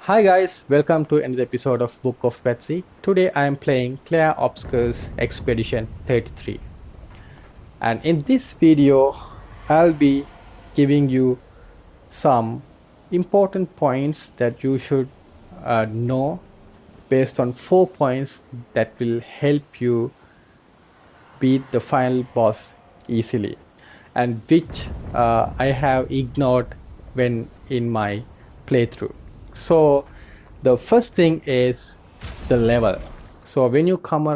Hi guys, welcome to another episode of Book of Betsy. Today I am playing Clair Obscur Expedition 33. And in this video, I'll be giving you some important points that you should know based on 4 points that will help you beat the final boss easily and which I have ignored when in my playthrough. So the first thing is the level. So when you come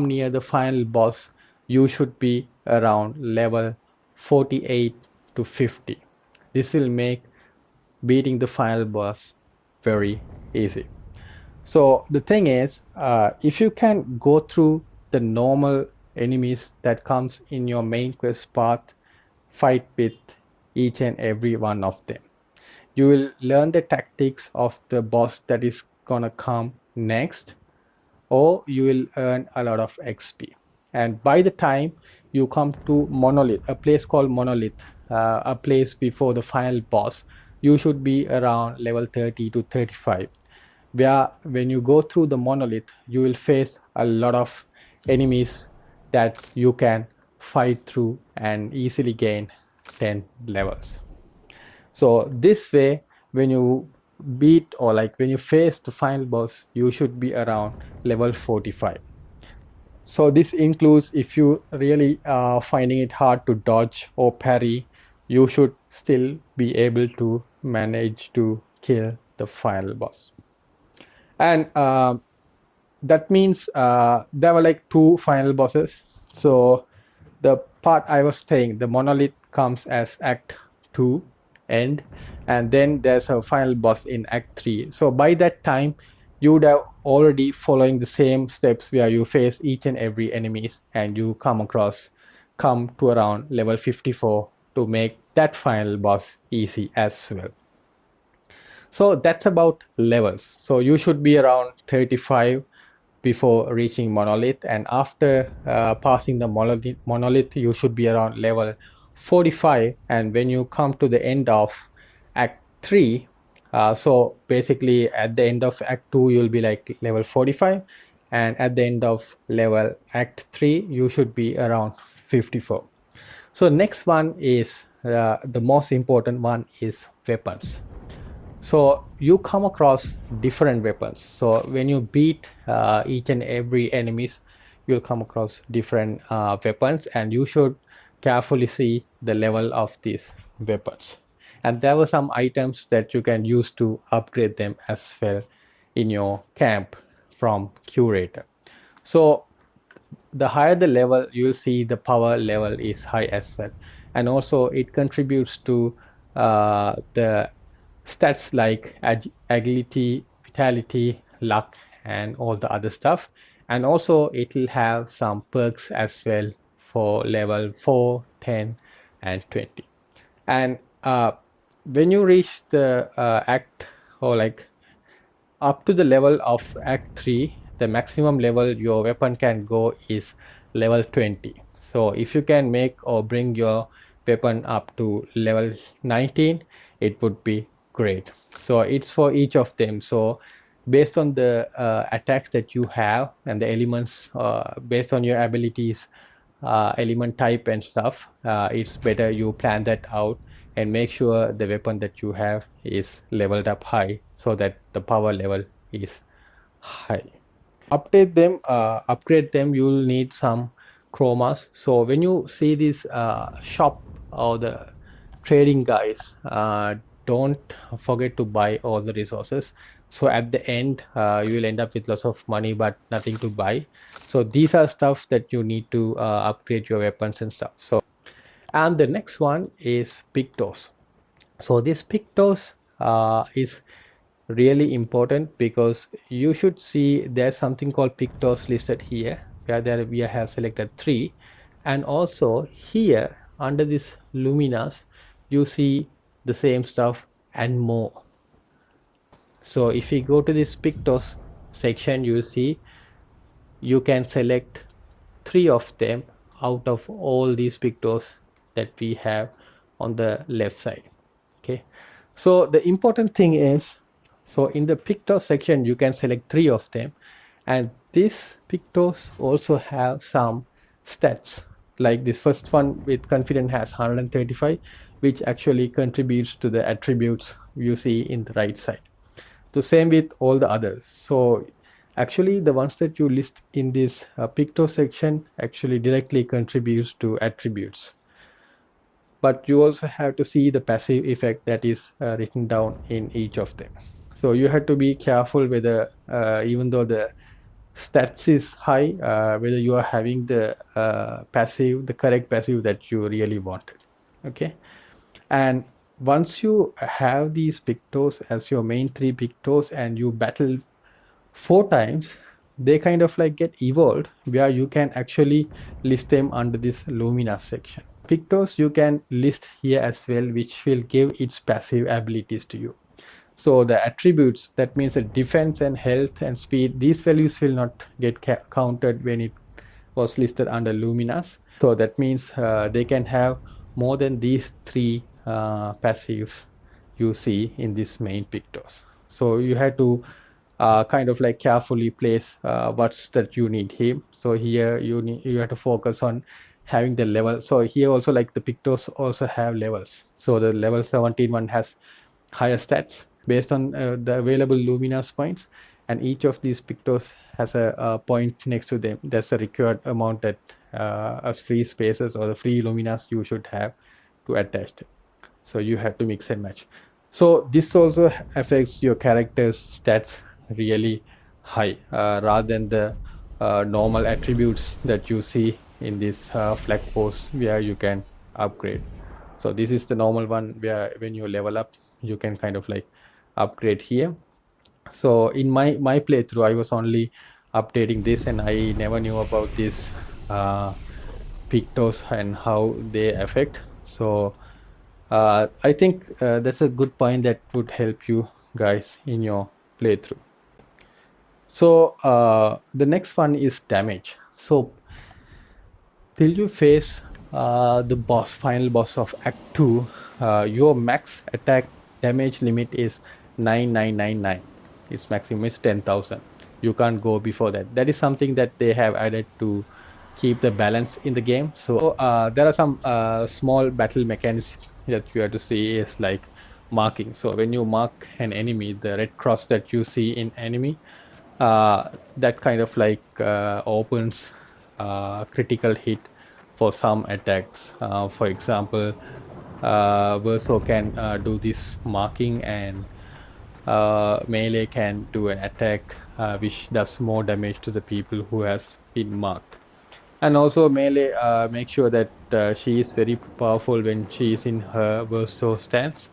near the final boss, you should be around level 48 to 50. This will make beating the final boss very easy. So the thing is, if you can go through the normal enemies that comes in your main quest path, fight with each and every one of them. You will learn the tactics of the boss that is gonna come next, or you will earn a lot of XP. And by the time you come to Monolith, a place called Monolith, a place before the final boss, you should be around level 30 to 35. Where when you go through the Monolith, you will face a lot of enemies that you can fight through and easily gain 10 levels. So this way, when you beat or like when you face the final boss, you should be around level 45. So this includes if you really are finding it hard to dodge or parry, you should still be able to manage to kill the final boss. And that means there were like two final bosses. So the part I was saying, the monolith comes as Act 2 end, and then there's a final boss in Act 3. So by that time, you would have already following the same steps where you face each and every enemies and you come to around level 54 to make that final boss easy as well. So that's about levels. So you should be around 35 before reaching monolith, and after passing the monolith you should be around level 45. And when you come to the end of Act 3, so basically at the end of Act 2 you'll be like level 45, and at the end of level Act 3 you should be around 54. So next one is the most important one is weapons. So you come across different weapons. So when you beat each and every enemies, you'll come across different weapons, and you should carefully see the level of these weapons. And there were some items that you can use to upgrade them as well in your camp from curator. So the higher the level, you'll see the power level is high as well, and also it contributes to the stats like agility, vitality, luck, and all the other stuff. And also it will have some perks as well for level 4, 10, and 20. And when you reach the act, or like up to the level of Act 3, the maximum level your weapon can go is level 20. So if you can make or bring your weapon up to level 19, it would be great. So it's for each of them. So based on the attacks that you have and the elements, based on your abilities, element type and stuff, it's better you plan that out and make sure the weapon that you have is leveled up high so that the power level is high. Upgrade them, you'll need some chromas. So when you see this shop or the trading guys, don't forget to buy all the resources. So at the end, you will end up with lots of money but nothing to buy. So these are stuff that you need to upgrade your weapons and stuff. So, and the next one is Pictos. So this Pictos is really important because you should see there's something called Pictos listed here, where there we have selected 3, and also here under this Luminas you see the same stuff and more. So if you go to this Pictos section, you see you can select 3 of them out of all these Pictos that we have on the left side. Okay, so the important thing is So in the Pictos section, you can select 3 of them, and this Pictos also have some stats. Like this first one with confident has 135, which actually contributes to the attributes you see in the right side. So same with all the others. So actually the ones that you list in this Pictos section actually directly contributes to attributes. But you also have to see the passive effect that is written down in each of them. So you have to be careful whether even though the stats is high, whether you are having the passive, the correct passive that you really wanted. Okay. And once you have these Pictos as your main 3 Pictos and you battle 4 times, they kind of like get evolved where you can actually list them under this Lumina section. Pictos you can list here as well, which will give its passive abilities to you. So the attributes, that means the defense and health and speed, these values will not get counted when it was listed under Luminas. So that means they can have more than these 3 passives you see in this main Pictos. So you have to kind of like carefully place what's that you need here. So here you have to focus on having the level. So here also like the Pictos also have levels. So the level 17 one has higher stats based on the available Luminas points, and each of these Pictos has a point next to them. That's the required amount that as free spaces or the free Luminas you should have to attach them. So you have to mix and match. So this also affects your character's stats really high rather than the normal attributes that you see in this flag post where you can upgrade. So this is the normal one where when you level up, you can kind of like upgrade here. So in my playthrough, I was only updating this and I never knew about this Pictos and how they affect. So I think that's a good point that would help you guys in your playthrough. So the next one is damage. So till you face the boss, final boss of Act 2, your max attack damage limit is 9999. Its maximum is 10,000. You can't go before that. That is something that they have added to keep the balance in the game. So there are some small battle mechanisms that you have to see is like marking. So when you mark an enemy, the red cross that you see in enemy, that kind of like opens critical hit for some attacks. For example, Verso can do this marking, and melee can do an attack which does more damage to the people who has been marked. And also melee, make sure that she is very powerful when she is in her Verso stance.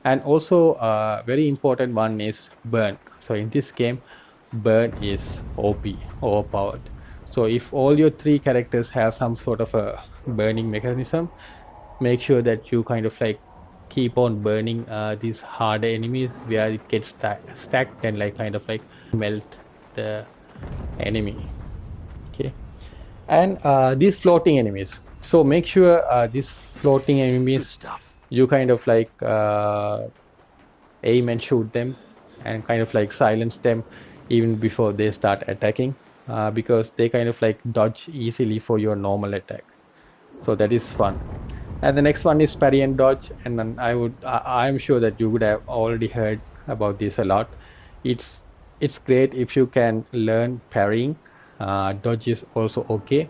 And also very important one is burn. So in this game, burn is OP, overpowered. So if all your 3 characters have some sort of a burning mechanism, make sure that you kind of like keep on burning these hard enemies where it gets stacked and like kind of like melt the enemy. Okay. And these floating enemies. So make sure these floating enemies, you kind of like aim and shoot them and kind of like silence them even before they start attacking because they kind of like dodge easily for your normal attack. So that is fun. And the next one is parry and dodge, and then I'm sure that you would have already heard about this a lot. It's great if you can learn parrying. Dodge is also okay.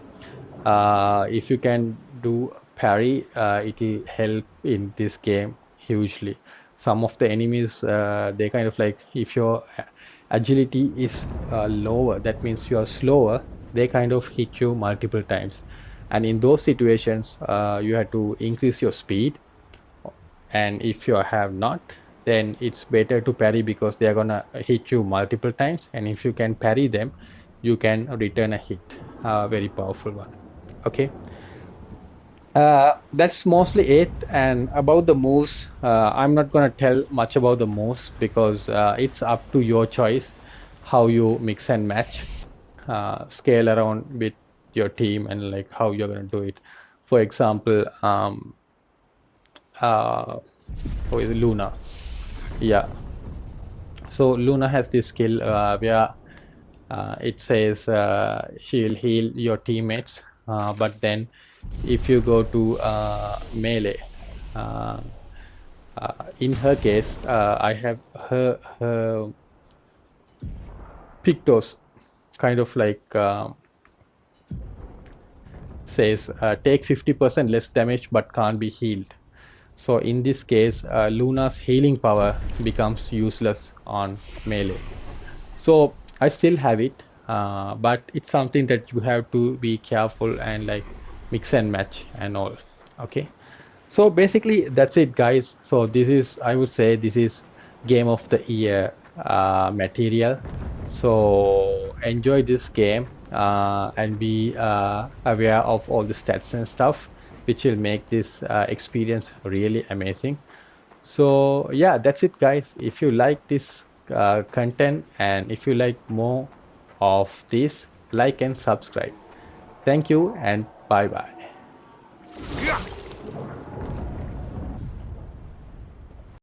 If you can do parry, it will help in this game hugely. Some of the enemies, they kind of like, if your agility is lower, that means you are slower, they kind of hit you multiple times. And in those situations, you have to increase your speed. And if you have not, then it's better to parry because they are gonna hit you multiple times. And if you can parry them, you can return a hit, a very powerful one. Okay. That's mostly it. And about the moves, I'm not going to tell much about the moves because it's up to your choice how you mix and match, scale around with your team, and like how you're going to do it. For example, who is Luna? Yeah. So Luna has this skill where it says she'll heal your teammates, but then if you go to melee, uh, in her case, I have her Pictos kind of like says take 50% less damage but can't be healed. So in this case, Luna's healing power becomes useless on melee. So I still have it, but it's something that you have to be careful and like mix and match and all. Okay. So basically that's it, guys. So this is, I would say, this is game of the year material. So enjoy this game and be aware of all the stats and stuff, which will make this experience really amazing. So yeah, that's it, guys. If you like this content and if you like more of this, like and subscribe. Thank you and bye bye.